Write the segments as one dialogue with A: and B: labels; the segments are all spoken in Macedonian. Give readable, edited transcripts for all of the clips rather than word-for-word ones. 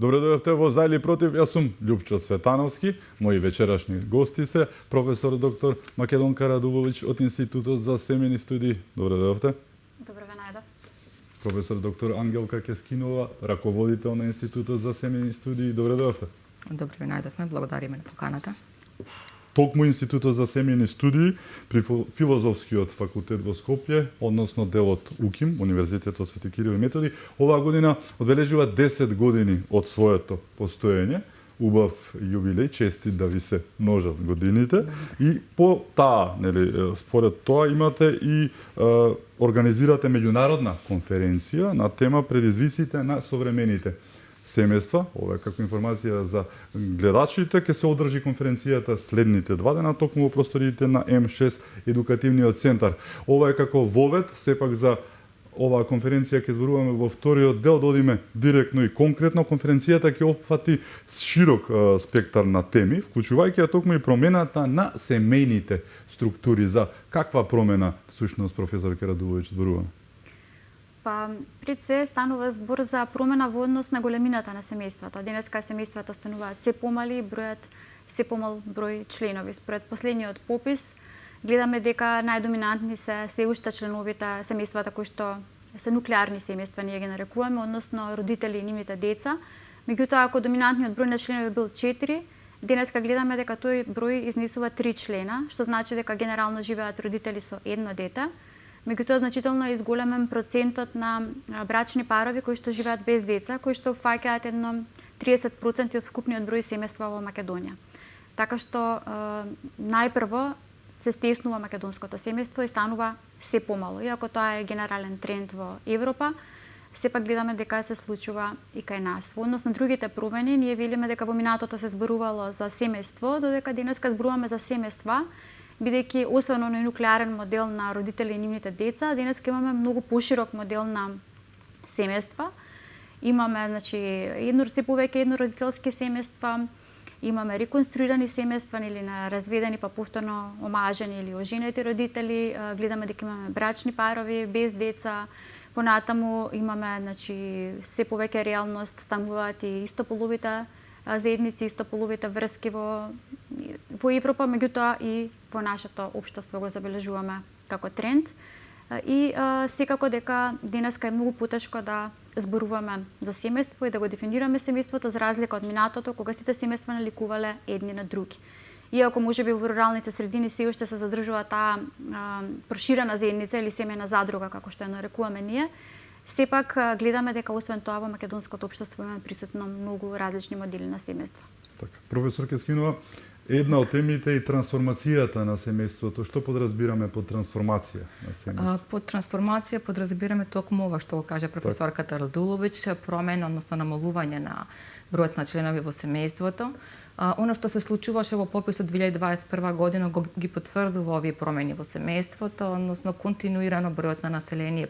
A: Добре дојдовте во За или против. Јас сум Љупчо Цветановски. Мои вечерашни гости се професор доктор Македонка Радуловиќ од Институтот за семени студии. Добре дојдовте.
B: Добро ве најдов.
A: Професор доктор Ангелка Кескинова, раководител на Институтот за семени студии. Добре дојдовте.
C: Добро ви најдовме, благодариме на поканата.
A: Токму Институтот за семени студии при Филозофскиот факултет во Скопје, односно делот УКИМ, Универзитетот Свети Кирил и Методи, оваа година одбележува 10 години од своето постоење. Убав јубилеј, честит да ви се множат годините. И по таа, според тоа имате и организирате меѓународна конференција на тема предизвиците на современите семејства. Ова е како информација за гледачите. Ќе се одржи конференцијата следните 2 дена токму во просториите на М6 Едукативниот центар. Ова е како вовед, сепак за оваа конференција ќе зборуваме во вториот дел, да одиме директно и конкретно. Конференцијата ќе опфати широк спектар на теми, вклучувајќи токму и промената на семејните структури. За каква промена всушност професор Радуловиќ зборуваме?
B: Па, пред се станува збор за промена во однос на големината на семејствата. Денеска семејствата стануваат се помали, бројот се помал број членови. Според последниот попис гледаме дека најдоминантни се уште членовите семејствата кои што се нуклеарни семејства, ние ги нарекуваме, односно родители и нивните деца. Меѓутоа, ако доминантниот број на членови бил 4, денеска гледаме дека тој број изнесува 3 члена, што значи дека генерално живеат родители со едно дете. Меѓутоа, значително е изголемен процентот на брачни парови кои што живеат без деца, кои што фаќаат едно 30% од вкупниот број семејства во Македонија. Така што најпрво се стеснува македонското семејство и станува се помало. Иако тоа е генерален тренд во Европа, сепак гледаме дека се случува и кај нас. Во однос на другите промени, ние велиме дека во минатото се зборувало за семејство, додека денеска зборуваме за семејства, бидејќи освен оној нуклеарен модел на родители и нивните деца, денеска имаме многу поширок модел на семејства. Имаме, значи, се повеќе еднородителски семејства, имаме реконструирани семејства или на разведени па повторно омажени или оженети родители, гледаме дека имаме брачни парови без деца. Понатаму имаме, значи, се повеќе реалност стануваат и истополовите заедници, истополовите врски во Европа, меѓутоа и во нашето општество го забележуваме како тренд. И секако дека денеска е многу потешко да зборуваме за семејство и да го дефинираме семејството за разлика од минатото, кога сите семејства наликувале едни на други. Иако можеби во руралните средини се уште се задржува таа проширена заедница или семејна задруга, како што ја нарекуваме ние, сепак гледаме дека освен тоа во македонското општество имаме присутно многу различни модели на семејства.
A: Така, професор Кескинова, една од темите е трансформацијата на семејството. Што подразбираме под трансформација на семејството?
C: Под трансформација подразбираме токму ова што го кажа професорката Радуловиќ, промена, односно намалување на бројот на членови во семејството. Оно што се случуваше во пописот 2021 година ги потврдува овие промени во семејството, односно континуирано бројот на население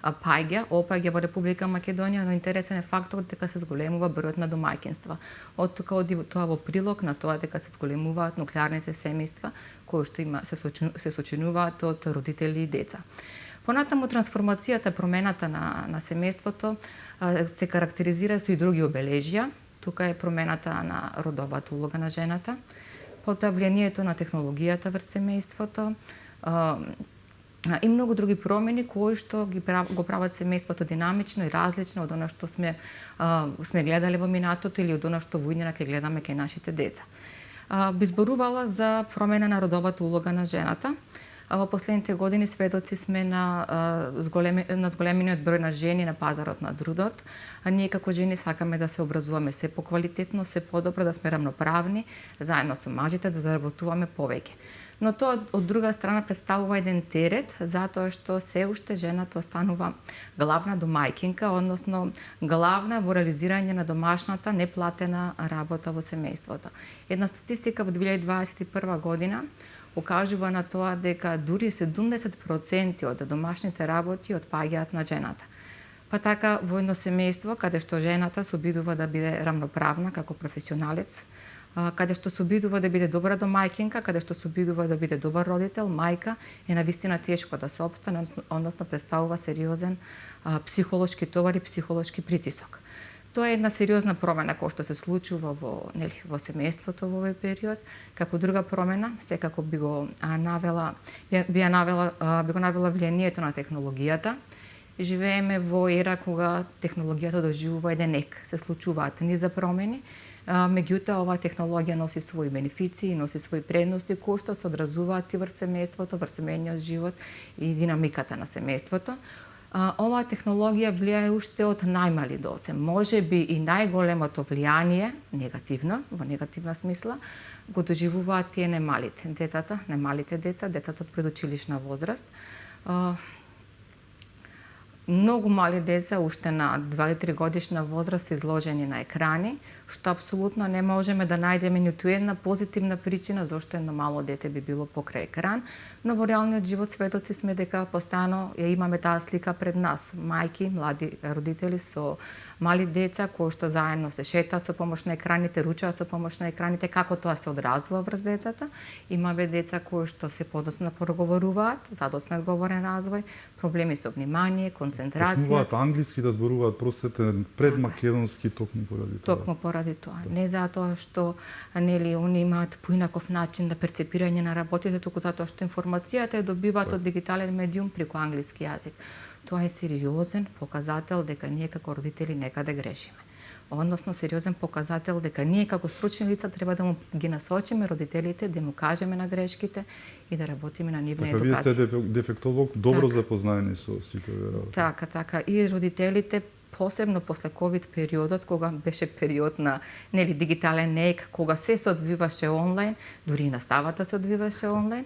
C: опаѓа во Република Македонија, но интересен е фактот дека се зголемува бројот на домаќинства. Од тука оди тоа во прилог на тоа дека се зголемуваат нуклеарните семејства кои што се сочинуваат од родители и деца. Понатаму трансформацијата, промената на семејството се карактеризира со и други обележја. Тука е промената на родовата улога на жената, потоа влијанието на технологијата врз семејството, и многу други промени кои што го прават семејството динамично и различно од она што сме гледале во минатото или од она што во иднина ќе гледаме кај нашите деца. Би зборувала за промена на родовата улога на жената. Во последните години сведоци сме на зголемениот број на жени на пазарот на трудот. Ние како жени сакаме да се образуваме се поквалитетно, се подобро, да сме рамноправни, заедно со мажите да заработуваме повеќе. Но тоа од друга страна представува еден терет, затоа што се уште жената останува главна домајќинка, односно главна во реализирање на домашната неплатена работа во семејството. Една статистика во 2021 година укажува на тоа дека дури 70% од домашните работи отпаѓаат на жената. Па така во едно семејство каде што жената се обидува да биде рамноправна како професионалец, каде што се обидува да биде добра домајќинка, каде што се обидува да биде добар родител, мајка, е навистина тешко да се опстане, односно представува сериозен психолошки товар и психолошки притисок. Тоа е една сериозна промена која што се случува во семејството во овој период. Како друга промена, секако би го навела влијанието на технологијата. Живееме во ера кога технологијата доживува еден ек, се случуваат низа промени. Меѓутоа, оваа технологија носи своји бенефиции, носи своји предности кои што се одразуваат и врз семејството, врз семејниот живот и динамиката на семејството. Оваа технологија влијае уште од најмали до 8. Може би и најголемото влијание, негативно, во негативна смисла, го доживуваат тие немалите деца, децата од предучилишна возраст. Многу мали деца, уште на 2-3 годишна возраст, изложени на екрани, што апсолутно не можеме да најдеме ниту една позитивна причина зашто едно мало дете би било покрај екран, но во реалниот живот сведоци сме дека постојано ја имаме таа слика пред нас. Мајки, млади родители со мали деца кои што заедно се шетаат со помош на екраните, ручаат со помош на екраните, како тоа се одразува врз децата. Имаме деца кои што се подоцна проговоруваат, задоцнат говорен развој, проблеми со внимание, концентрација.
A: Почнуваат англиски да зборуваат просветен пред македонски токму поради тоа.
C: Токму поради тоа. Не затоа што они имаат поинаков начин на перцепирање на работите, туку затоа што информацијата ја добиваат од дигитален медиум преку англиски јазик. Тоа е сериозен показател дека ние како родители некаде грешиме. Односно сериозен показател дека ние како стручни лица треба да ги насочиме родителите, да му кажеме на грешките и да работиме на нивна едукација.
A: Вие сте дефектолог, добро запознаени со сите овие работи.
C: Така. И родителите, посебно после ковид периодот, кога беше период на дигитален ек, кога се одвиваше онлайн, дури и наставата се одвиваше онлайн,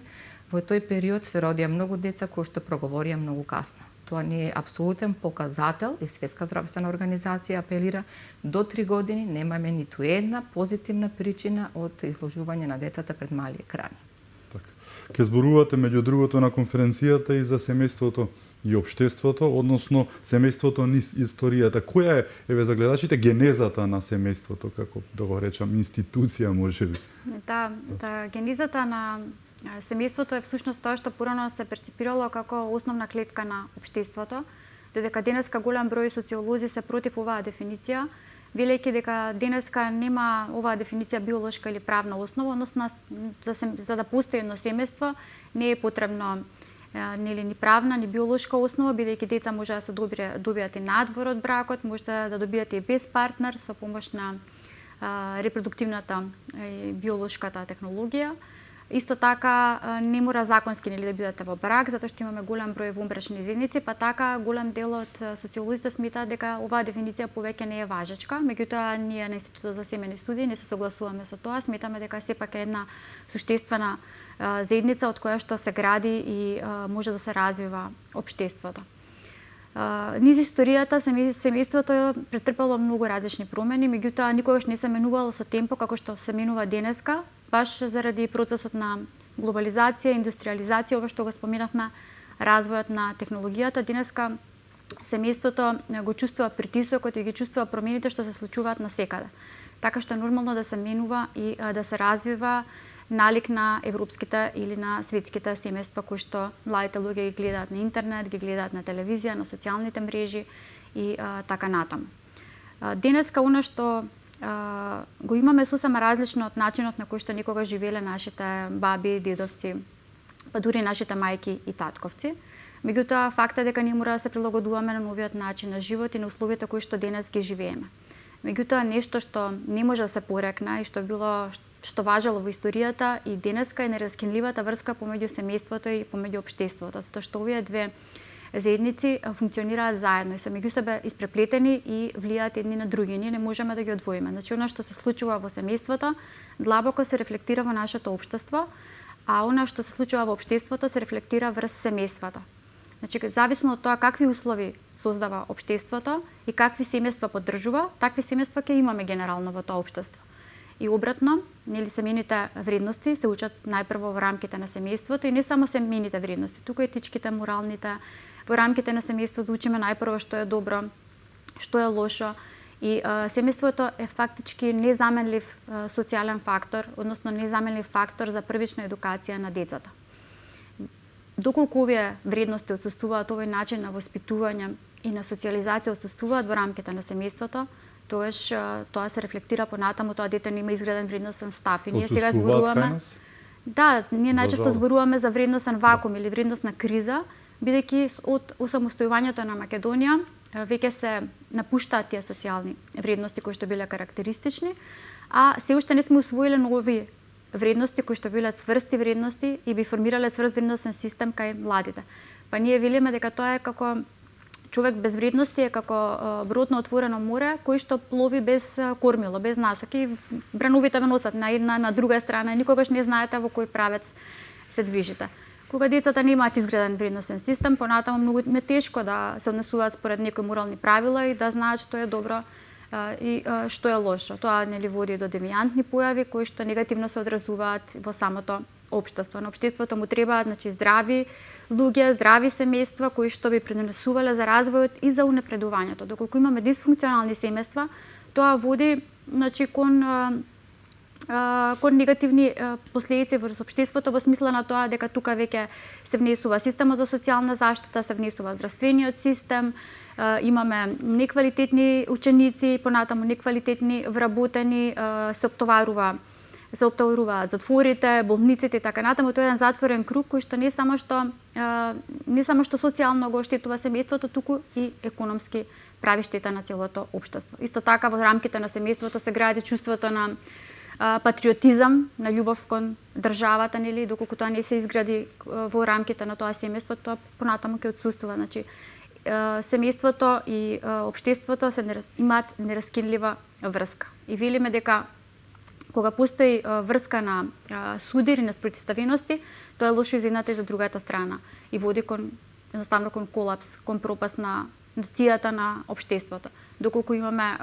C: во тој период се родија многу деца кои што проговорија многу касно. Тоа не е апсолутен показател и Светска здравствена организација апелира до 3 години немаме ниту една позитивна причина од изложување на децата пред мали екрани.
A: Така. Ке зборувате меѓу другото на конференцијата и за семејството и општеството, односно семејството низ историјата. Која е, за гледачите, генезата на семејството, како да го речам, институција можеби?
B: Генезата на семејството е всушност тоа што порано се перципирало како основна клетка на општеството, додека денеска голем број социолози се против оваа дефиниција, велејќи дека денеска нема оваа дефиниција биолошка или правна основа, односно за да постои едно семејство не е потребно ни правна, ни биолошка основа, бидејќи деца може да се добијат и надвор од бракот, може да добијат и без партнер со помош на репродуктивната и биолошката технологија. Исто така не мора законски да бидете во брак, затоа што имаме голем број вонбрачни заедници, па така голем дел од социолозите сметаат дека оваа дефиниција повеќе не е важечка, меѓутоа ние на Институтот за семејни студии не се согласуваме со тоа, сметаме дека сепак е една суштествена заедница од која што се гради и може да се развива општеството. Низ историјата семејството претрпело многу различни промени, меѓутоа никогаш не се менувало со темпо како што се менува денеска, баш заради процесот на глобализација, индустриализација, ова што го споменавме, развојот на технологијата. Денеска семејството го чувствува притисокот и ги чувствува промените што се случуваат насекаде. Така што е нормално да се менува и да се развива налик на европските или на светските семејства кои што младите луѓе ги гледаат на интернет, ги гледаат на телевизија, на социјалните мрежи и така натаму. Денеска она што го имаме сосема различно од начинот на кој што некогаш живееле нашите баби, дедовци, па дури нашите мајки и татковци. Меѓутоа, факт е дека ние мора да се прилагодуваме на новиот начин на живот и на условията кои што денес ги живееме. Меѓутоа, нешто што не може да се порекне и што важело во историјата и денеска е нераскинливата врска помеѓу семејството и помеѓу општеството, затоа што овие две заедници функционираат заедно и се меѓу себе испреплетени и влијаат едни на други. Ние не можеме да ги одвоиме. Значи, она што се случува во семејството, длабоко се рефлектира во нашето општество, а она што се случува во општеството се рефлектира врз семејството. Значи, зависно од тоа какви услови создава општеството и какви семејства поддржува, такви семејства ќе имаме генерално во тоа општество. И обратно, семејните вредности се учат најпрво во рамките на семејството и не само семејните вредности, туку етичките, моралните. Во рамките на семејството учиме најпрво што е добро, што е лошо и семејството е фактички незаменлив социјален фактор, односно незаменлив фактор за првична едукација на децата. Доколку овие вредности отсуствуваат, овој начин на воспитување и на социјализација отсуствуваат во рамките на семејството, тогаш тоа се рефлектира понатаму, тоа дете нема изграден вредносен став и ние сега
A: Отсуствуваат
B: зборуваме.
A: кај нас?
B: Да, ние најчесто
A: жал.
B: зборуваме за вредносен вакуум или вредносна криза, бидејќи од осамостојувањето на Македонија веќе се напуштаат тие социјални вредности кои што биле карактеристични, а се уште не сме усвоиле нови вредности кои што биле сврсти вредности и би формирале сврст вредносен систем кај младите. Па ние велиме дека тоа е како човек без вредности, е како брод на отворено море кој што плови без кормило, без насоки, брановите ве носат на една, на друга страна, никогаш не знаете во кој правец се движите. Кога децата немаат изграден вредносен систем, понатаму многу е тешко да се однесуваат според некои морални правила и да знаат што е добро и што е лошо. Тоа нели води до девијантни појави кои што негативно се одразуваат во самото општество. На општеството му требаат здрави луѓе, здрави семејства кои што би придонесувале за развојот и за унапредувањето. Доколку имаме дисфункционални семејства, тоа води кон негативни последици врз општеството во смисла на тоа дека тука веќе се внесува системот за социјална заштита, се внесува здравствениот систем, имаме неквалитетни ученици, понатаму неквалитетни вработени, се оптоваруваат затворите, болниците и така натаму. Тоа е еден затворен круг кој што не само што социјално го оштетува семејството, туку и економски прави штета на целото општество. Исто така во рамките на семејството се гради чувството на патриотизам, на љубов кон државата, нели, доколку тоа не се изгради во рамките на тоа семејство, тоа понатаму ќе отсуствува. Значи, семејството и општеството имаат нераскинлива врска. И велиме дека кога постои врска на судир и на спротивставености, тоа е лошо и за едната и за другата страна и води едноставно кон колапс, кон пропаст на нацијата, на општеството. Доколку имаме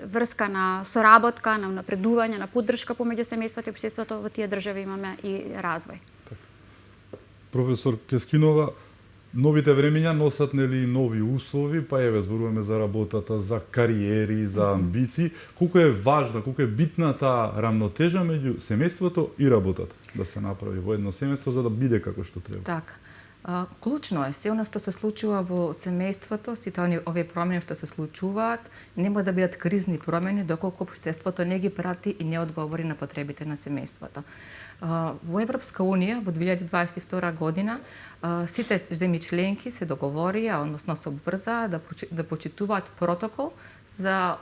B: врска на соработка, на напредување, на поддршка помеѓу семејството и општеството, во тие држави имаме и развој.
A: Професор Кескинова, новите времења носат нели нови услови, па еве зборуваме за работата, за кариери, за амбиции. Колку е важна, колку е битна таа рамнотежа меѓу семејството и работата да се направи во едно семејство за да биде како што треба?
C: Така. Клучно е се она што се случува во семејството, сите овие промени што се случуваат, нема да бидат кризни промени доколку општеството не ги прати и не одговори на потребите на семејството. Во Европска Унија во 2022 година сите земји членки се договорија, односно се обврзаа да почитуваат протокол за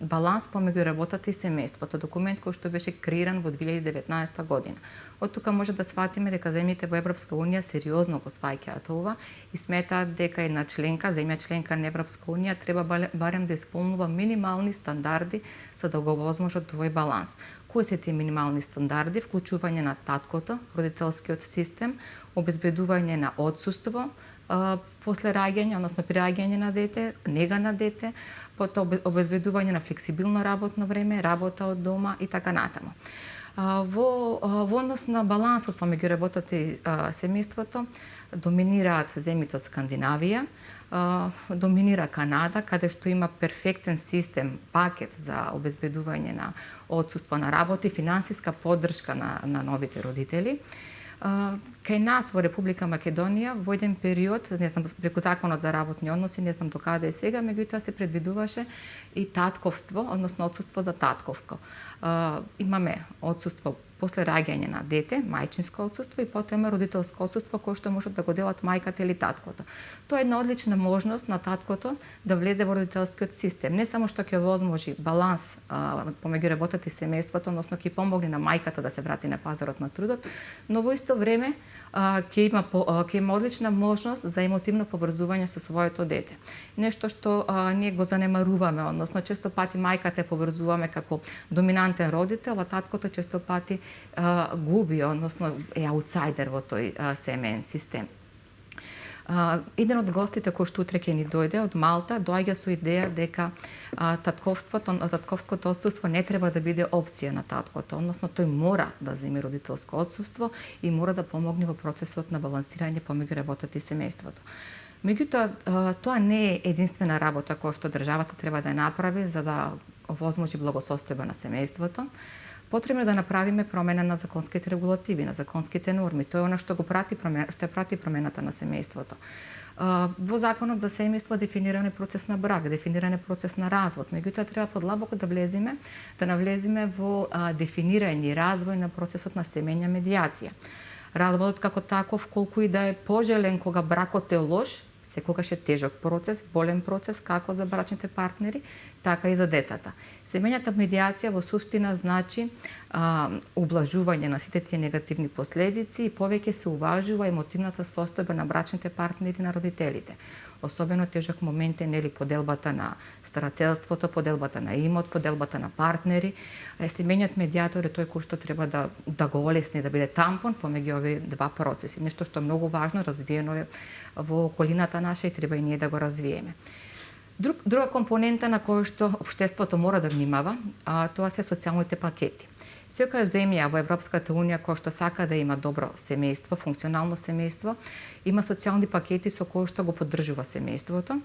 C: баланс помеѓу работата и семејството, документ кој што беше креиран во 2019 година. Од тука може да сватиме дека земјите во Европска Унија сериозно го сваќаат ова и сметаат дека една земја членка на Европска Унија треба барем да исполнува минимални стандарди за да го возможат овој баланс. Кои се тие минимални стандарди? Вклучување на таткото, родителскиот систем, обезбедување на отсуство после раѓање, односно при раѓање на дете, нега на дете, потоа обезбедување на флексибилно работно време, работа од дома и така натаму. Во однос на балансот помеѓу работата и семејството доминираат земјите од Скандинавија, доминира Канада, каде што има перфектен систем, пакет за обезбедување на отсуство на работа и финансиска поддршка на новите родители. Кај нас во Република Македонија во еден период, не знам преку законот за работни односи, не знам до каде е сега, меѓутоа се предвидуваше и татковство, односно отсуство за татковско. Имаме отсуство после раѓање на дете, мајчинско отсуство и потоа има родителско отсуство кое што можат да го делат мајката или таткото. Тоа е една одлична можност на таткото да влезе во родителскиот систем. Не само што ќе возможи баланс помеѓу работата и семејството, односно ќе помогне на мајката да се врати на пазарот на трудот, но во исто време ќе има одлична можност за емотивно поврзување со своето дете. Нешто што ние го занемаруваме, односно често пати мајката ја поврзуваме како доминантен родител, а таткото често пати губи, односно е аутсайдер во тој семеен систем. Еден од гостите кој што утре ќе ни дојде од Малта, доаѓа со идеја дека татковското отсуство не треба да биде опција на таткото, односно тој мора да земи родителско отсуство и мора да помогне во процесот на балансирање помеѓу работата и семејството. Меѓутоа, тоа не е единствена работа која што државата треба да ја направи за да овозможи благосостојба на семејството. Потребно е да направиме промена на законските регулативи, на законските норми. Тоа е она што прати промената на семејството. Во законот за семејство дефиниран е процес на брак, дефиниран е процес на развод. Меѓутоа треба подлабоко да навлеземе во дефинирање и развој на процесот на семејна медијација. Разводот како таков, колку и да е пожелен кога бракот е лош, секогаш е тежок процес, болен процес како за брачните партнери, така и за децата. Семејната медијација во суштина значи ублажување на сите тие негативни последици и повеќе се уважува емотивната состојба на брачните партнери на родителите. Особено тежок момент е нели поделбата на старателството, поделбата на имот, поделбата на партнери. Семејниот медијатор е тој кој што треба да го олесни, да биде тампон помеѓу овие два процеси. Нешто што е многу важно, развиено е во околината наша и треба и ние да го развиеме. Друга компонента на која што општеството мора да внимава, тоа се социјалните пакети. Секоја земја во Европската Унија која што сака да има добро семејство, функционално семејство, има социјални пакети со кои што го поддржува семејството.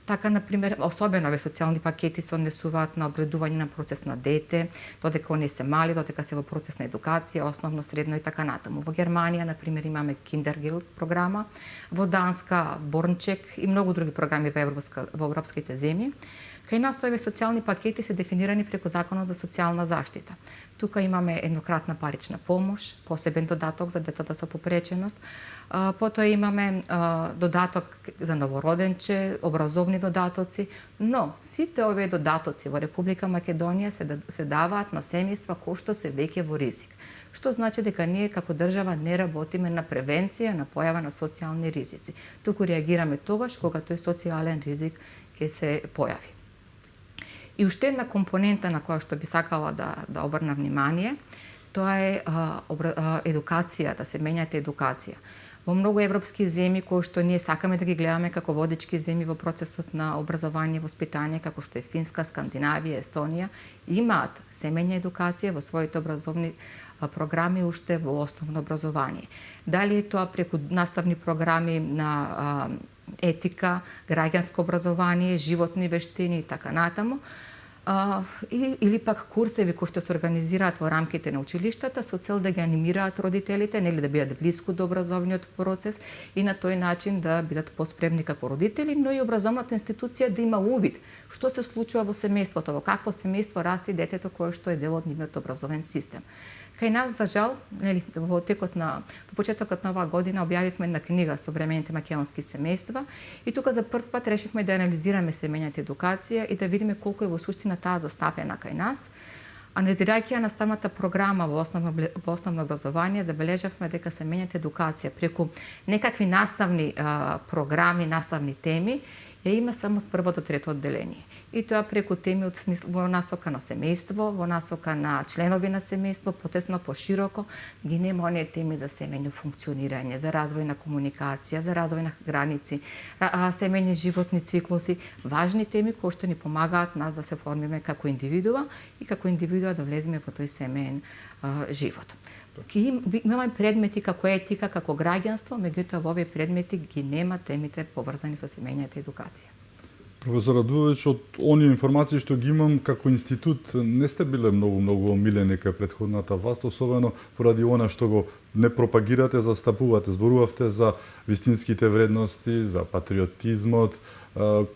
C: Така, например, особено овие социјални пакети се однесуваат на одгледување на процес на дете, додека оние се мали, додека се во процес на едукација, основно, средно и така натаму. Во Германија, например, имаме Kindergeld програма, во Данска Борнчек и многу други програми во европските земји. Кај нас овие социјални пакети се дефинирани преку Законот за социјална заштита. Тука имаме еднократна парична помош, посебен додаток за децата со попреченост, потоа имаме додаток за новороденче, образовни додатоци, но сите овие додатоци во Република Македонија се даваат на семејства кои што се веќе во ризик. Што значи дека ние како држава не работиме на превенција на појава на социјални ризици. Туку реагираме тогаш кога тој социјален ризик ќе се појави. И уште една компонента на која што би сакала да обрна внимание, тоа е едукацијата, семејната едукација. Во многу европски земји кои што ние сакаме да ги гледаме како водечки земји во процесот на образование и воспитание, како што е Финска, Скандинавија, Естонија, имаат семејна едукација во своите образовни програми уште во основно образование. Дали е тоа преку наставни програми на етика, граѓанско образование, животни вештини и така натаму, или пак курсеви кои што се организираат во рамките на училиштата со цел да ги анимираат родителите, нели да бидат блиску до образовниот процес и на тој начин да бидат поспремни како родители, но и образовната институција да има увид што се случува во семејството, во какво семејство расте детето кое што е дел од нивниот образовен систем. Кај нас, за жал, во почетокот на оваа година објавивме една книга Современите македонски семејства и тука за прв пат решивме да анализираме семејната едукација и да видиме колку е во суштина таа застапена кај нас. Анализирајќи ја наставната програма во основно образование, забележавме дека семејната едукација преку некакви наставни програми, наставни теми, ја има само од прво до трето одделение. И тоа преку теми во насока на семејство, во насока на членови на семејство, потесно, пошироко, ги нема оние теми за семејно функционирање, за развој на комуникација, за развој на граници, семејни животни циклуси, важни теми кои што ни помагаат нас да се формиме како индивидуа и како индивидуа да влеземе во тој семејен живот. Имаме предмети како етика, како граѓанство, меѓутоа во овие предмети ги нема темите поврзани со семејната едукација.
A: Професор Радуловиќ, од оние информации што ги имам како институт, не сте биле многу омилени кај претходната власт, особено поради она што го не пропагирате, застапувате, зборувавте за вистинските вредности, за патриотизмот,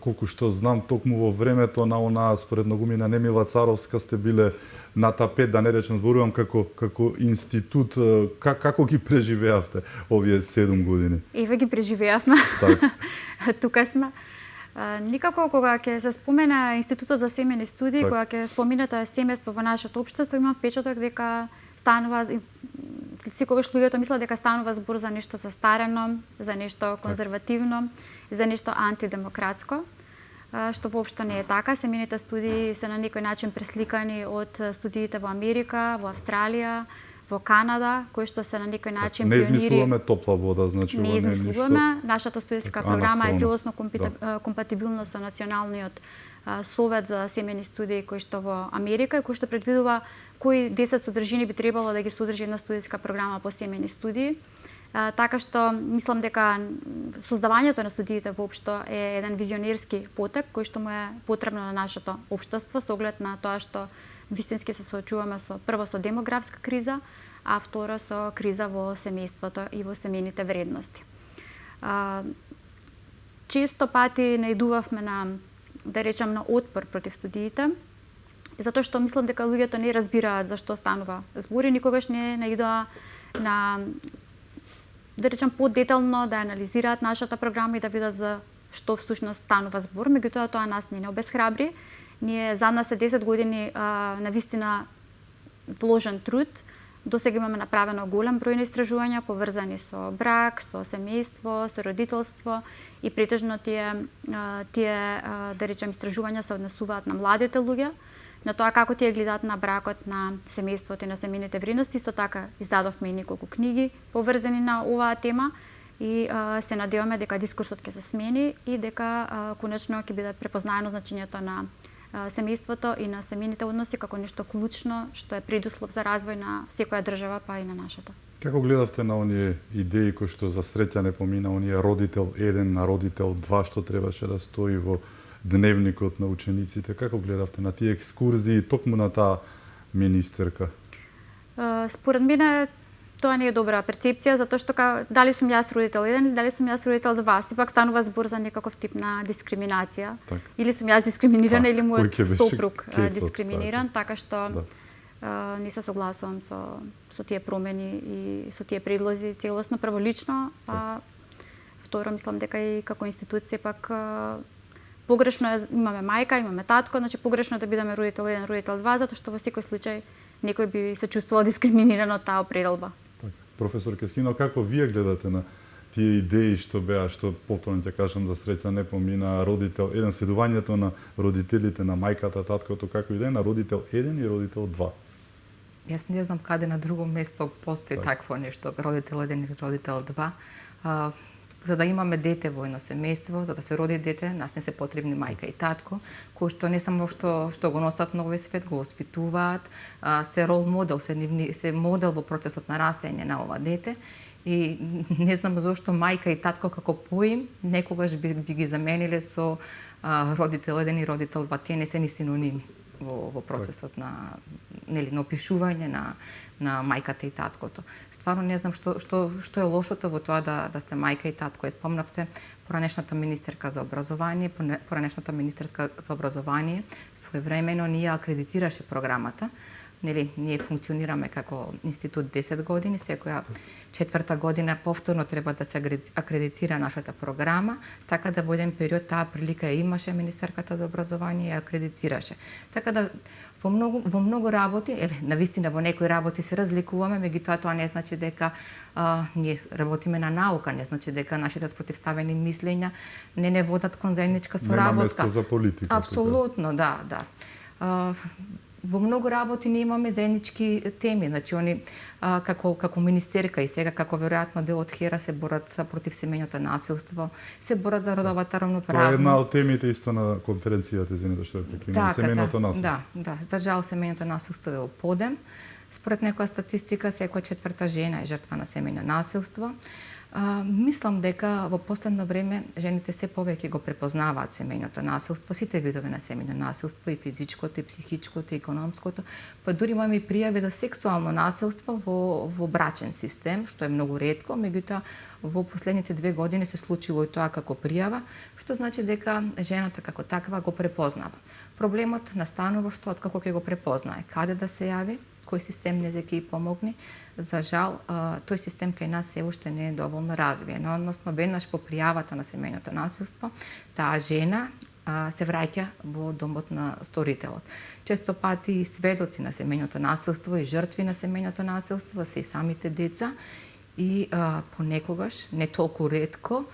A: колку што знам, токму во времето на онаа според многумина Немила Царовска сте биле на тапет, да не речем, зборувам како институт, како ги преживеавте овие 7 години?
B: Еве ги преживеавме. Тука сме. Никако кога ќе се спомена Институтот за семејни студии, кога ќе спомената семејство во нашето општество, имам впечаток дека станува секогаш луѓето мислат дека станува збор за нешто застарено, за нешто конзервативно, за нешто антидемократско, што воопшто не е така. Семејните студии се на некој начин пресликани од студиите во Америка, во Австралија, во Канада, кои што се на некој начин
A: пионири. Не измислуваме топла вода, значи
B: не измислуваме. Нашата студиска програма е целосно компатибилна со националниот совет за семејни студии кој што во Америка и кој што предвидува кои 10 содржини би требало да ги содржи една студиска програма по семејни студии. Така што мислам дека создавањето на студиите воопшто е еден визионерски потек кој што му е потребно на нашето општество со оглед на тоа што вистински се соочуваме прво со демографска криза, а второ со криза во семејството и во семејните вредности. често пати наидувавме на, да речем, на отпор против студиите, затоа што мислам дека луѓето не разбираат зашто станува збор и никогаш не наидоа на, да речем, подетално да анализираат нашата програма и да видат за што всушност станува збор. Меѓутоа тоа нас не обесхрабри. Ние за нас е 10 години навистина вложен труд. До сега имаме направено голем број на истражувања поврзани со брак, со семејство, со родителство и претежно тие да речем истражувања се однесуваат на младите луѓе, на тоа како тие гледаат на бракот, на семејството и на семејните вредности. Исто така издадовме и неколку книги поврзани на оваа тема и се надеваме дека дискурсот ќе се смени и дека конечно ќе биде препознаено значењето на семејството и на семејните односи како нешто клучно што е предуслов за развој на секоја држава, па и на нашата.
A: Како гледавте на оние идеи кои што за среќа не помина, оние родител 1 на родител 2 што требаше да стои во дневникот на учениците? Како гледавте на тие екскурзии токму на таа министерка?
B: Според мене тоа не е добра перцепција, затоа што дали сум јас родител 1 или дали сум јас родител 2, сепак станува збор за некаков тип на дискриминација.
A: Так.
B: Или сум јас дискриминирана или мојот сопруг
A: кецот,
B: дискриминиран, така што не се согласувам со тие промени и со тие предлози целосно, прво лично, а второ мислам дека и како институција пак погрешно е, имаме мајка, имаме татко, значи погрешно е да бидеме родител 1, родител 2, затоа што во секој случај некој би се чувствувал дискриминиран од таа определба.
A: Професор Кескино, како вие гледате на тие идеи што беа, што повторно ќе кажам за среќа не помина, родител 1, сведувањето на родителите, на мајката, таткото, како идеја на родител 1 и родител 2?
C: Јас не знам каде на друго место постои такво нешто, родител 1 или родител 2. За да имаме дете во едно семејство, за да се роди дете, нас не се потребни мајка и татко, кои што не само што го носат на овој свет, го воспитуваат, се рол модел, се модел во процесот на растење на ова дете. И не знам зошто мајка и татко како поим некогаш би ги замениле со родител 1 и родител 2. Тие не се ни синоними во процесот на опишување на мајката и таткото. Стварно не знам што е лошото во тоа да сте мајка и татко. Спомнавте поранешната министерка за образование, своевремено ние акредитираше програмата. Ние функционираме како институт 10 години, секоја 4-та година повторно треба да се акредитира нашата програма, така да во еден период таа прилика имаше министерката за образование и акредитираше. Така да во многу работи, навистина во некои работи се разликуваме, меѓутоа тоа не значи дека ние работиме на наука, не значи дека нашите спротивставени мислења не водат кон заедничка соработка.
A: Нема место за политика.
C: Апсолутно, да. Во многу работи ние имаме заеднички теми, значи они како министерка и сега како веројатно дел од ХЕРА се борат против семејното насилство, се борат за родовата равноправност.
A: Тоа е една од темите исто на конференцијата, извинете што прекинувам, семејното насилство.
C: Да, за жал семејното насилство е во подем. Според некоја статистика, секоја 4-та жена е жртва на семејно насилство. Мислам дека во последно време жените се повеќе го препознаваат семејното насилство, сите видови на семејно насилство, и физичкото, и психичкото, и економското, па дури имаме и пријави за сексуално насилство во брачен систем, што е многу ретко, меѓутоа во последните 2 години се случило и тоа како пријава, што значи дека жената како таква го препознава. Проблемот настанува што откако ќе го препознае, каде да се јави, кој систем не ќе помогне. За жал, тој систем кај нас се уште не е доволно развиен. Односно, веднаш по пријавата на семејното насилство, таа жена се враќа во домот на сторителот. Често пати и сведоци на семејното насилство и жртви на семејното насилство се и самите деца и понекогаш, не толку ретко,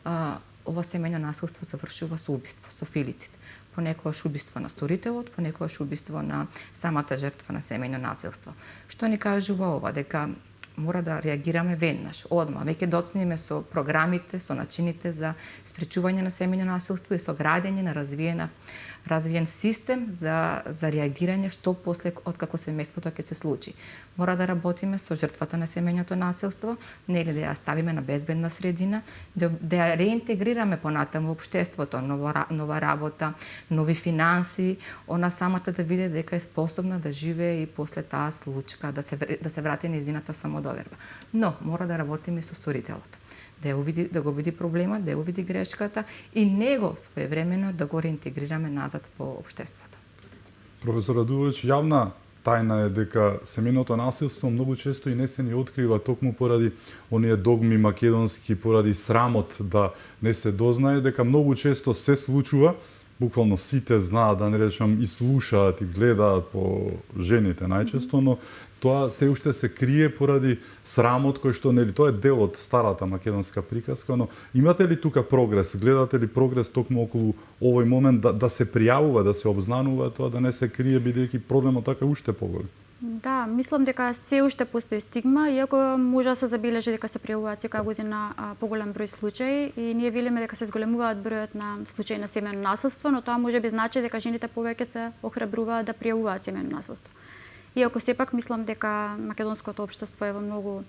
C: ова семејно насилство завршува со убиство, со филицид. Понекогаш убиство на сторителот, понекогаш убиство на самата жртва на семејно насилство. Што ни кажува ова? Дека мора да реагираме веднаш, одма. Веќе доцнеме со програмите, со начините за спречување на семејно насилство и со градење на развиен систем за реагирање што после откако семејството ќе се случи. Мора да работиме со жртвата на семејното насилство, нели да ја ставиме на безбедна средина, да ја реинтегрираме понатаму во општеството, нова работа, нови финанси, она самата да види дека е способна да живее и после таа случка, да се врати нејзината самодоверба. Но мора да работиме со сторителот. да го види проблемот, да го види грешката и него своевремено да го реинтегрираме назад по општеството.
A: Професор Радуловиќ, јавна тајна е дека семејното насилство многу често и не се ни открива токму поради оние догми македонски, поради срамот да не се дознае, дека многу често се случува, буквално сите знаат, да не речам, и слушаат и гледаат по жените најчесто, но тоа се уште се крие поради срамот кој што нели тоа е дел од старата македонска приказка, но имате ли тука прогрес, гледате ли прогрес токму околу овој момент да се пријавува, да се обзнанува тоа, да не се крие бидејќи проблемот така уште поголем?
B: Да, мислам дека се уште постои стигма, иако може да се забележи дека се пријавуваат секоја година поголем број случаи и ние велиме дека се зголемуваат бројот на случаи на семејно насилство, но тоа може би значи дека жените повеќе се охрабруваат да пријавуваат семејно насилство. Иако сепак мислам дека македонското општество е во многу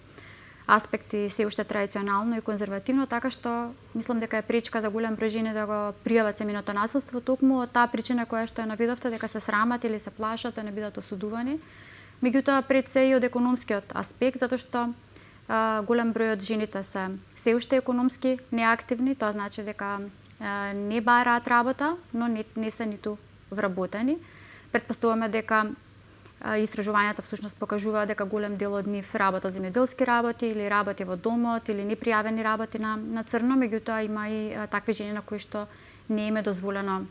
B: аспекти се уште традиционално и конзервативно, така што мислам дека е пречка за голем број жени да го пријават семејното насилство, токму од таа причина која што ја наведовте, дека се срамат или се плашат да не бидат осудувани. Меѓутоа пред се и од економскиот аспект, затоа што голем број од жените се уште економски неактивни, тоа значи дека не бараат работа, но не се ниту вработени. Претпоставуваме дека истражувањата всушност покажуваат дека голем дел од нив работат земјоделски работи или работи во домот или непријавени работи на црно, меѓутоа има и такви жени на кои што не им е дозволено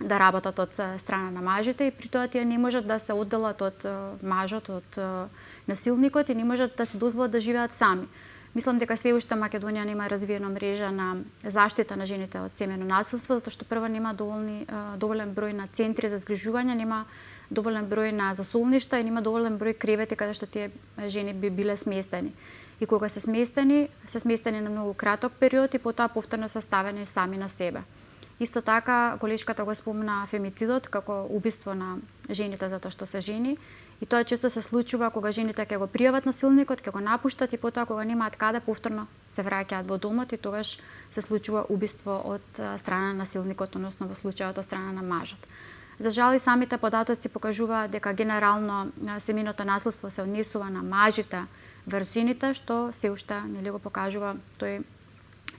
B: да работат од страна на мажите и при тоа тие не можат да се одделат од мажот, од насилникот и не можат да се дозволат да живеат сами. Мислам дека се уште Македонија нема развиена мрежа на заштита на жените од семејно насилство, затоа што прво нема доволен број на центри за згрижување, нема доволен број на засолништа и нема доволен број кревети каде што тие жени би биле сместени. И кога се сместени на многу краток период и потоа повторно се ставени сами на себе. Исто така, колешката го спомна фемицидот како убиство на жените затоа што се жени. И тоа често се случува кога жените ќе го пријават насилникот, ќе го напуштат и потоа кога немаат каде повторно се враќаат во домот и тогаш се случува убиство од страна на насилникот, односно во случајот од страна на мажот. За жал и самите податоци покажуваат дека генерално семејното насилство се однесува на мажите врз жените, што се уште нели го покажува тој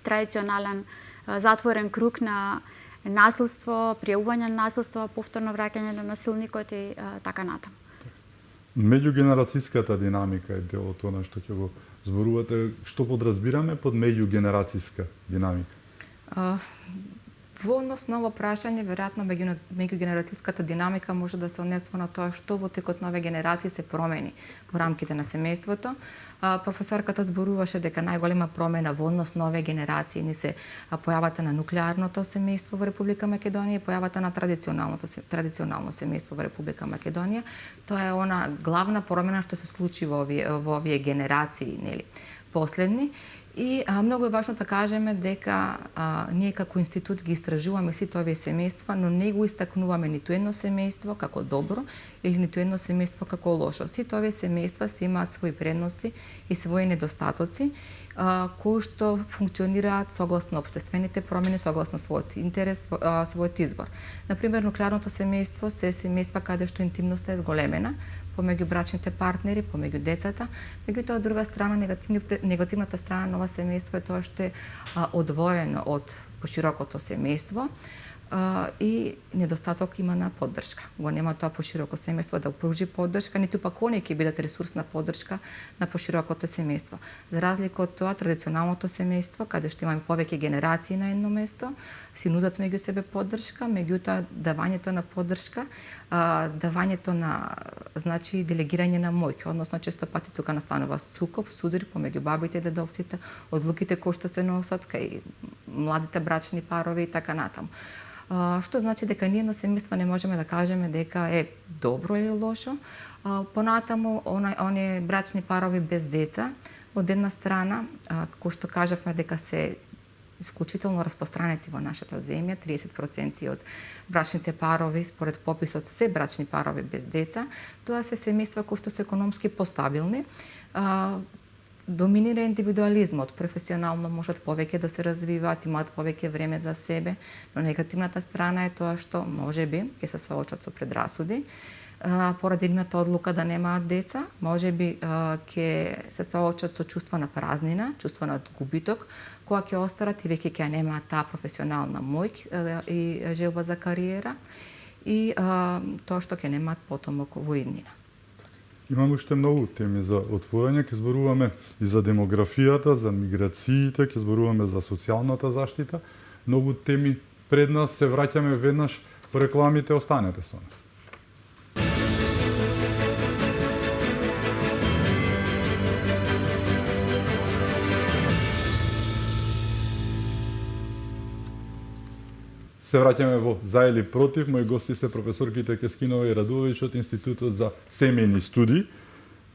B: традиционален затворен круг на насилство, пријавување на насилство, повторно враќање на насилникот и така натаму.
A: Меѓугенерацијската динамика е дел од тоа што ќе го зборувате. Што подразбираме под меѓугенерацијска динамика?
C: Во однос на ово прашање, веројатно меѓугенерацијската динамика може да се однесува на тоа што во текот на овие генерации се промени во рамките на семејството. Професорката зборуваше дека најголема промена во однос на овие генерации не се појавата на нуклеарното семејство во Република Македонија и појавата на традиционално семејство во Република Македонија. Тоа е она главна промена што се случи во овие генерации, нели, последни. И многу е важно да кажеме дека ние како институт ги истражуваме сите овие семејства, но не го истакнуваме ниту едно семејство како добро или ниту едно семејство како лошо. Сите овие семејства си имаат своји предности и своји недостатоци, кои што функционираат согласно општествените промени, согласно својот интерес, својот избор. Например, нуклеарното семејство се семејства каде што интимноста е зголемена помеѓу брачните партнери, помеѓу децата, меѓутоа од друга страна негативната страна на ова семејство е тоа што е одвоено од поширокото семејство и недостаток има на поддршка. Го нема тоа пошироко семејство да пружи поддршка, ниту пак оние ќе бидат ресурсна поддршка на поширокото семејство. За разлика од тоа, традиционалното семејство, каде што имаме повеќе генерации на едно место, си нудат меѓу себе поддршка, меѓутоа давањето на поддршка, давањето на, значи, делегирање на моќ, односно често пати тука настанува сукоп, судир помеѓу бабите и дедовците, одлуките кои што се носат кај младите брачни парови и така натаму. Што значи дека ние на семејство не можеме да кажеме дека е добро или лошо. Понатаму, оние брачни парови без деца, од една страна, како што кажавме дека се исклучително распространети во нашата земја, 30% од брачните парови според пописот се брачни парови без деца, тоа се семејства кои што се економски постабилни. Доминира индивидуализмот, професионално можат повеќе да се развиваат, имаат повеќе време за себе, но негативната страна е тоа што можеби ќе се соочат со предрасуди. поради нивната одлука да немаат деца, можеби ќе се соочат со чувство на празнина, чувство на губиток, кога ќе остарат и веќе ќе немаат таа професионална моќ и желба за кариера и тоа што ќе немаат потомок во иднина.
A: Имаме уште многу теми за отворање, ќе зборуваме и за демографијата, за миграциите, ќе зборуваме за социјалната заштита. Многу теми пред нас, се враќаме веднаш по рекламите, останете со нас. Се враќаме во За или против. Мои гости се професорките Кескинова и Радуловиќ од Институтот за семејни студии.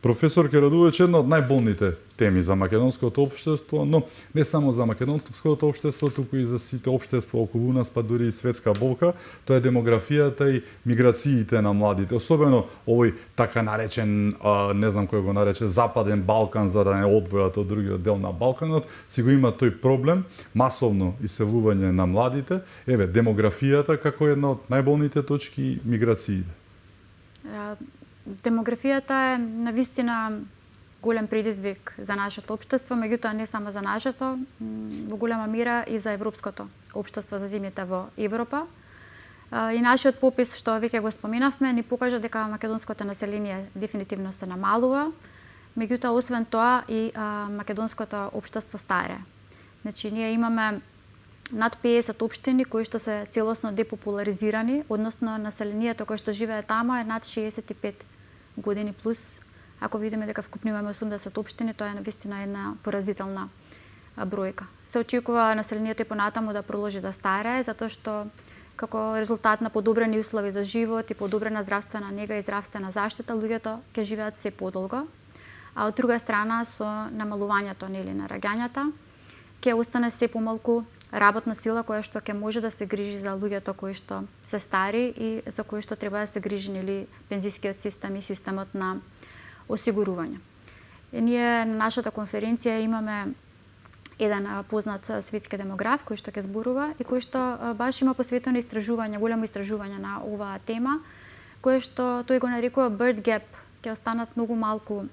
A: Професорке Радуловиќ, една од најболните теми за македонското општество, но не само за македонското општество, туку и за сите општества околу нас, па дури и светска болка, тоа е демографијата и миграциите на младите. Особено овој така наречен, не знам кој го нарече, Западен Балкан, за да не одвојат од другиот дел на Балканот, си го има тој проблем, масовно иселување на младите. Еве, демографијата како една од најболните точки и миграциите.
B: Демографијата е навистина голем предизвик за нашето општество, меѓутоа не само за нашето, во голема мера и за европското општество за земјите во Европа. И нашиот попис, што веќе го споменавме, ни покажа дека македонското население дефинитивно се намалува, меѓутоа освен тоа и македонското општество старе. Значи, ние имаме над 50 општини кои што се целосно депопуларизирани, односно населението кое што живее тамо е над 65 години плюс. Ако видиме дека вкупно имаме 80 општини, тоа е навистина една поразителна бројка. Се очекува населението и понатаму да продолжи да старее, затоа што како резултат на подобрени услови за живот и подобрена здравствена нега и здравствена заштита, луѓето ќе живеат се подолго. А од друга страна, со намалувањето на раѓањата, ќе остане се помалку работна сила која што ќе може да се грижи за луѓето кои што се стари и за кои што треба да се грижи пензискиот систем и системот на осигурување. И ние на нашата конференција имаме еден познат светски демограф кој што ќе зборува и кој што баш има посветено истражување, голямо истражување на оваа тема, кое што тој го нарекува birth gap, ќе останат многу малку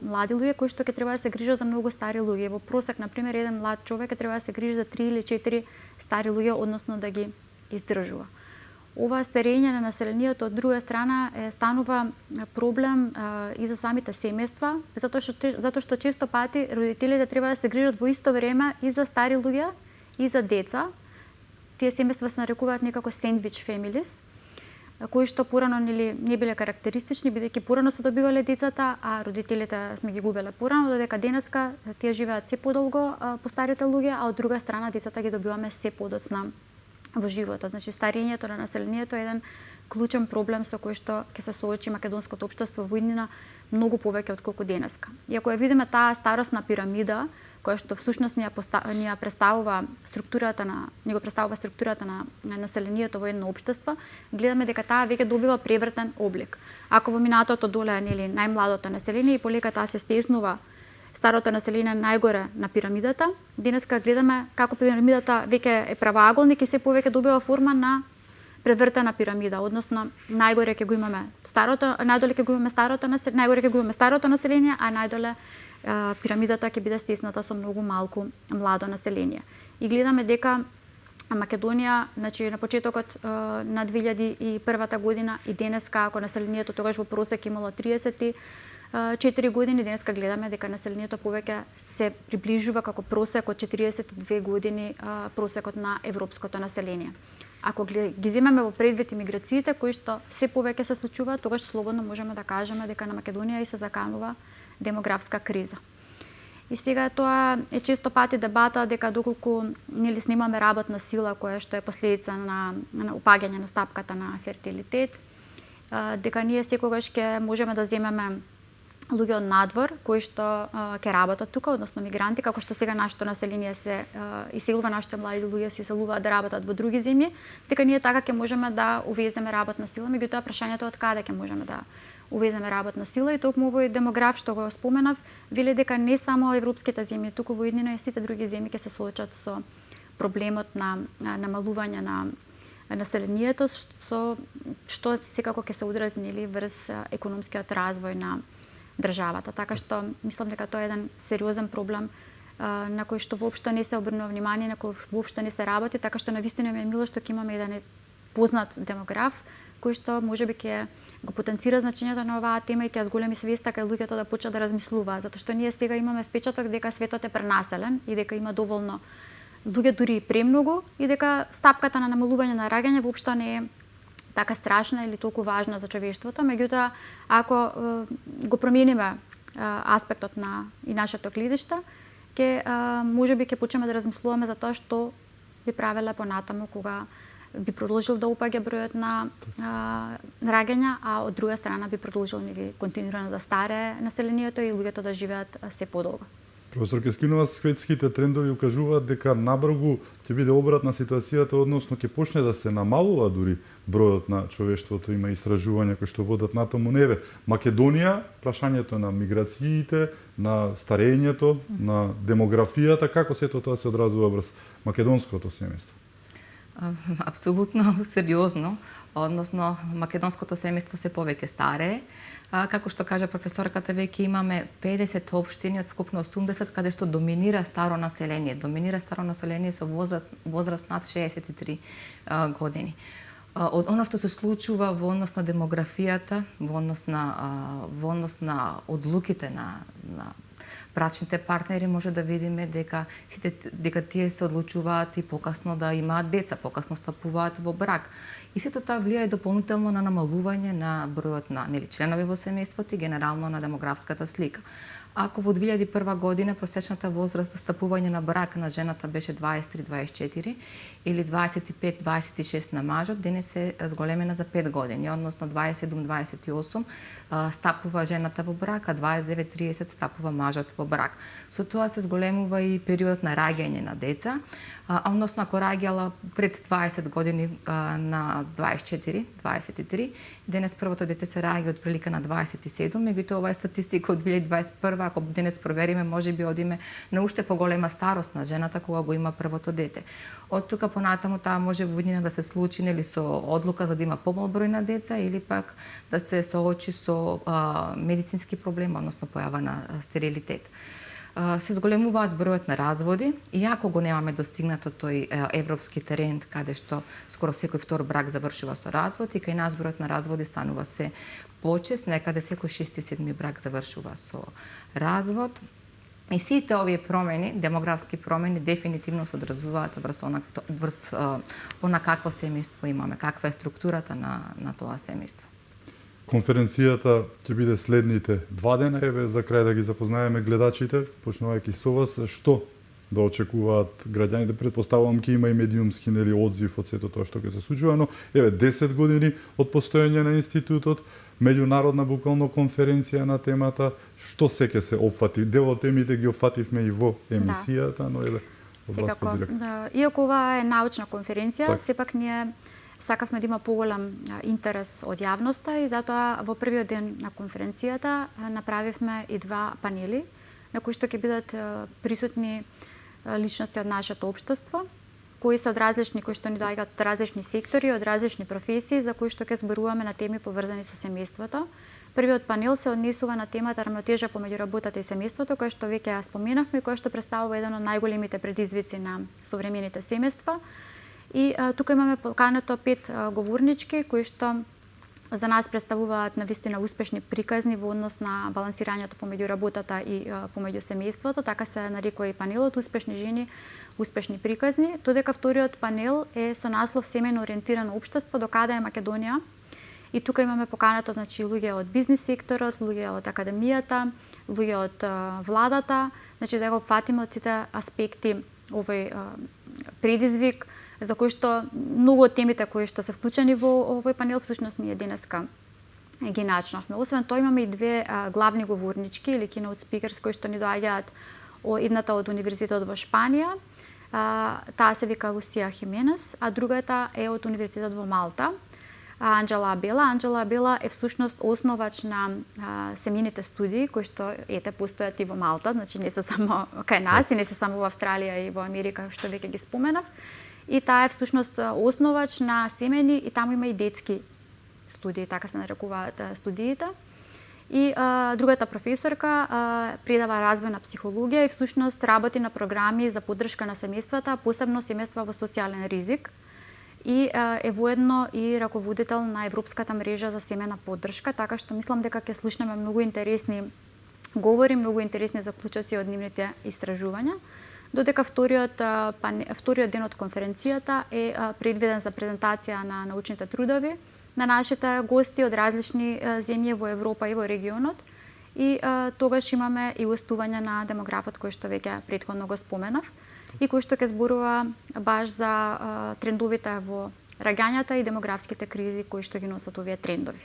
B: млади луѓе кои што ќе треба да се грижат за многу стари луѓе. Во просек, на пример, еден млад човек ќе треба да се грижи за 3 или 4 стари луѓе, односно да ги издржува. Ова старење на населението од друга страна станува проблем и за самите семејства, затоа што често пати родителите треба да се грижат во исто време и за стари луѓе и за деца. Тие семејства се нарекуваат некако sandwich families, кои што порано не биле карактеристични, бидејќи порано се добивале децата, а родителите сме ги губеле порано, додека денеска тие живеат се подолго по старите луѓе, а од друга страна децата ги добиваме се подоцна во животот. Значи, старењето на населението е еден клучен проблем со кој што ќе се соочи македонското општество во иднина многу повеќе отколку денеска. И ако ја видиме таа старосна пирамида, која што всушност ни представува структурата на населението во едно општество, гледаме дека таа веќе добива превртен облик. Ако во минатото доле е најмладото население и полека таа се стеснува старото население најгоре на пирамидата, денеска гледаме како пирамидата веќе е правоаголник и се повеќе добива форма на превртена пирамида, односно најгоре ќе го имаме старото население, а најдоле пирамидата ќе биде стесната со многу малку младо население. И гледаме дека Македонија, значи на почетокот на 2001 година и денеска, ако населението тогаш во просек имало 34 години, денеска гледаме дека населението повеќе се приближува како просек од 42 години просекот на европското население. Ако ги земеме во предвид имиграциите кои што се повеќе се случуваат, тогаш слободно можеме да кажеме дека на Македонија и се заканува демографска криза. И сега тоа е често пати дебата дека доколку снимаме работна сила која што е последица на упаѓање на стапката на фертилитет, дека ние секогаш ќе можеме да земеме луѓе од надвор кои што ќе работат тука, односно мигранти, како што сега нашето население се иселува, нашите млади луѓе се иселуваат да работат во други земји, дека ние така ќе можеме да увеземе работна сила, меѓутоа прашањето од каде ќе можеме да увеземе работна сила и токму овој демограф што го споменав, вели дека не само европските земји, туку во иднина и сите други земји ќе се соочат со проблемот на намалување на населението, што секако ќе се одрази врз економскиот развој на државата. Така што мислам дека тоа е еден сериозен проблем на кој што воопшто не се обрнува внимание, на кој воопшто не се работи, така што навистина ми е мило што ќе имаме еден познат демограф кој што можеби ќе го потенцира значењето на оваа тема и ќе зголеми свеста кај луѓето да почнат да размислуваат, затоа што ние сега имаме впечаток дека светот е пренаселен и дека има доволно луѓе, дури и премногу, и дека стапката на намалување на раѓање воопшто не е така страшна или толку важна за човештвото. Меѓутоа, ако го промениме аспектот на и нашето гледиште, можеби ќе почнеме да размислуваме за тоа што би правеле понатаму кога би продолжил да упаѓа бројот на раѓања, а од друга страна би продолжил континуирано да старее населението и луѓето да живеат се подолго.
A: Професор Кескинова, светските трендови укажуваат дека набрзо ќе биде обратна ситуацијата, односно ќе почне да се намалува дури бројот на човештвото. Има истражувања кои што водат натаму. Неве, Македонија, прашањето на миграциите, на старењето, на демографијата, како сето тоа се одразува врз македонското семејство?
C: Апсолутно сериозно, односно македонското семејство се повеќе старее. Како што кажа професорката, веќе имаме 50 општини од вкупно 80 каде што доминира старо население. Доминира старо население со возраст над 63 години. Од оно што се случува во однос на демографијата, во однос на одлуките на брачните партнери, може да видиме дека тие се одлучуваат и покасно да имаат деца, покасно стапуваат во брак. И сето тоа влијае дополнително на намалување на бројот на членови во семејството и генерално на демографската слика. Ако во 2001 година просечната возраст за стапување на брак на жената беше 23-24 или 25-26 на мажот, денес е зголемена за 5 години, односно 27-28 стапува жената во брак, а 29-30 стапува мажот во брак. Со тоа се зголемува и периодот на раѓање на деца, односно ако раѓала пред 20 години на 24-23, денес првото дете се раѓа од прилика на 27, меѓутоа ова е статистика од 2021, ако денес провериме, може би одиме на уште поголема старост на жената кога го има првото дете. Од тука понатаму таа може во иднина да се случи со одлука за да има помал број на деца или пак да се соочи со медицински проблем, односно појава на стерилитет. Се зголемуваат бројот на разводи, иако го немаме достигнато тој европски тренд каде што скоро секој втор брак завршува со развод и кај нас бројот на разводи станува се почест, некаде секој 6-7 брак завршува со развод. И сите овие промени, демографски промени, дефинитивно се одразуваат врз она какво семејство имаме, каква е структурата на тоа семејство.
A: Конференцијата ќе биде следните 2 дена, еве за крај да ги запознаеме гледачите, почнувајќи со вас, што да очекуваат граѓаните. Претпоставувам ќе има и медиумски одзив од сето тоа што ќе се случува, но еве 10 години од постоење на институтот, меѓународна буквално конференција на темата, што се ќе се опфати. Дел од темите ги опфативме и во емисијата, но еве од вас подиректно.
B: Иако ова е научна конференција, сепак ние сакавме да има поголем интерес од јавноста и затоа во првиот ден на конференцијата направивме и 2 панели на кои што ќе бидат присутни личности од нашето општество, кои се од различни, кои што ни доаѓаат од различни сектори, од различни професии, за кои што ќе зборуваме на теми поврзани со семејството. Првиот панел се однесува на темата рамнотежа помеѓу работата и семејството, која што веќе ја споменавме и која што представува еден од најголемите предизвици на современите семејства. И тука имаме покането 5 говорнички кои што за нас представуваат навистина успешни приказни во однос на балансирањето помеѓу работата и помеѓу семејството. Така се нарекува и панелот Успешни жени, успешни приказни. Додека вториот панел е со наслов Семејно ориентирано општество, докаде е Македонија. И тука имаме покането луѓе од бизнис секторот, луѓе од академијата, луѓе од владата, да го опфатиме од сите аспекти овој предизвик, за кои што многу од темите кои што се вклучени во овој панел всушност ние денеска ги начнавме. Освен тоа имаме и 2 главни говорнички или keynote speakers кои што ни доаѓаат едната од универзитетот во Шпанија, таа се вика Лусија Хименес, а другата е од универзитетот во Малта, Анџела Абела. Анџела Абела е всушност основач на семејните студии кои што постојат и во Малта, значи не се само кај нас и не се само во Австралија и во Америка што веќе ги споменав. и таа е всушност основач на семени и таму има и детски студии, така се нарекуваат студиите. И другата професорка предава развојна психологија и всушност работи на програми за поддршка на семејствата, посебно семејства во социјален ризик. И е воедно и раководител на Европската мрежа за семена поддршка, така што мислам дека ќе слушнеме многу интересни говори, многу интересни заклучоци од нивните истражувања. Додека вториот ден од конференцијата е предвиден за презентација на научните трудови на нашите гости од различни земји во Европа и во регионот. И тогаш имаме и гостување на демографот кој што веќе претходно го споменав и кој што ќе зборува баш за трендовите во раѓањата и демографските кризи кои што ги носат овие трендови.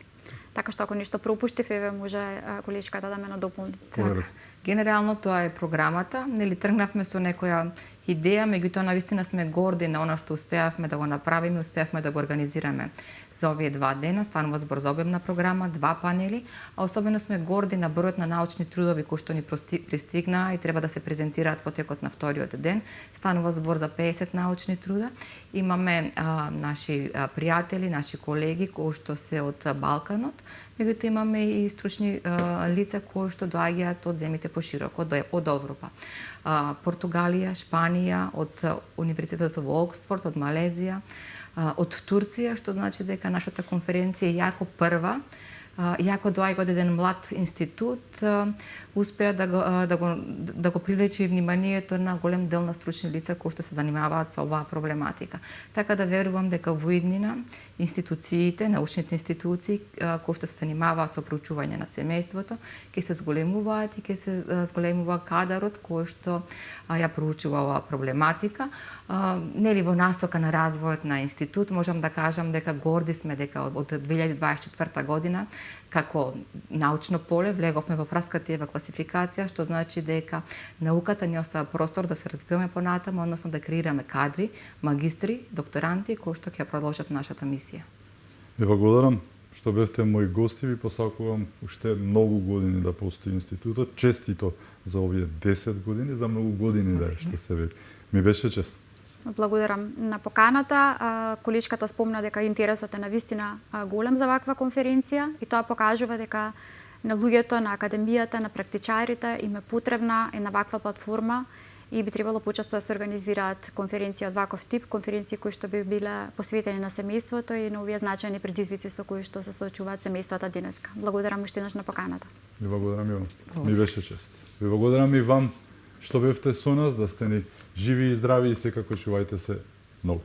B: Така што ако нешто пропуштив, еве може колешката да ме надополни.
C: Генерално тоа е програмата. Нели тргнавме со некоја идеја, меѓутоа навистина сме горди на она што успеавме да го направиме, успеавме да го организираме за овие 2 дена. Станува збор за обемна програма, 2 панели, а особено сме горди на бројот на научни трудови кои што ни пристигнаа и треба да се презентираат во текот на вториот ден. Станува збор за 50 научни труда. Имаме наши пријатели, наши колеги кои што се од Балканот, меѓутоа имаме и стручни лица кои што доаѓаат од земјите пошироко, од Европа. Португалија, Шпанија, од Универзитетот во Оксфорд, од Малезија, од Турција, што значи дека нашата конференција е јако прва. Јако доаѓа од еден млад институт, успеа да го привлече вниманието на голем дел на стручни лица кои што се занимаваат со оваа проблематика. Така да верувам дека во иднина институциите, научните институции кои што се занимаваат со проучување на семејството, ќе се зголемуваат и ќе се зголемува кадарот кој што ја проучува оваа проблематика. Нели во насока на развојот на институт можам да кажам дека горди сме дека од 2024 година како научно поле влеговме во Фраскатиева класификација, што значи дека науката ни остава простор да се развиваме понатаму, односно да креираме кадри, магистри, докторанти кои што ќе продолжат нашата мисија.
A: Ви благодарам што бевте мои гости, ви посакувам уште многу години да постои институтот, честито за овие 10 години, за многу години да е што се ви. Ми беше чест.
B: Благодарам на поканата. Колешката спомна дека интересот е навистина голем за ваква конференција и тоа покажува дека на луѓето, на академијата, на практичарите им е потребна една ваква платформа и би требало почесто да се организираат конференции од ваков тип, конференции кои што би биле посветени на семејството и на овие значајни предизвици со кои што се соочуваат семејствата денеска. Благодарам уште еднаш на поканата.
A: Ви благодарам и вам. Ми беше чест. Ви благодарам и вам што бевте со нас, да сте ни живи и здрави и секако чувајте се многу.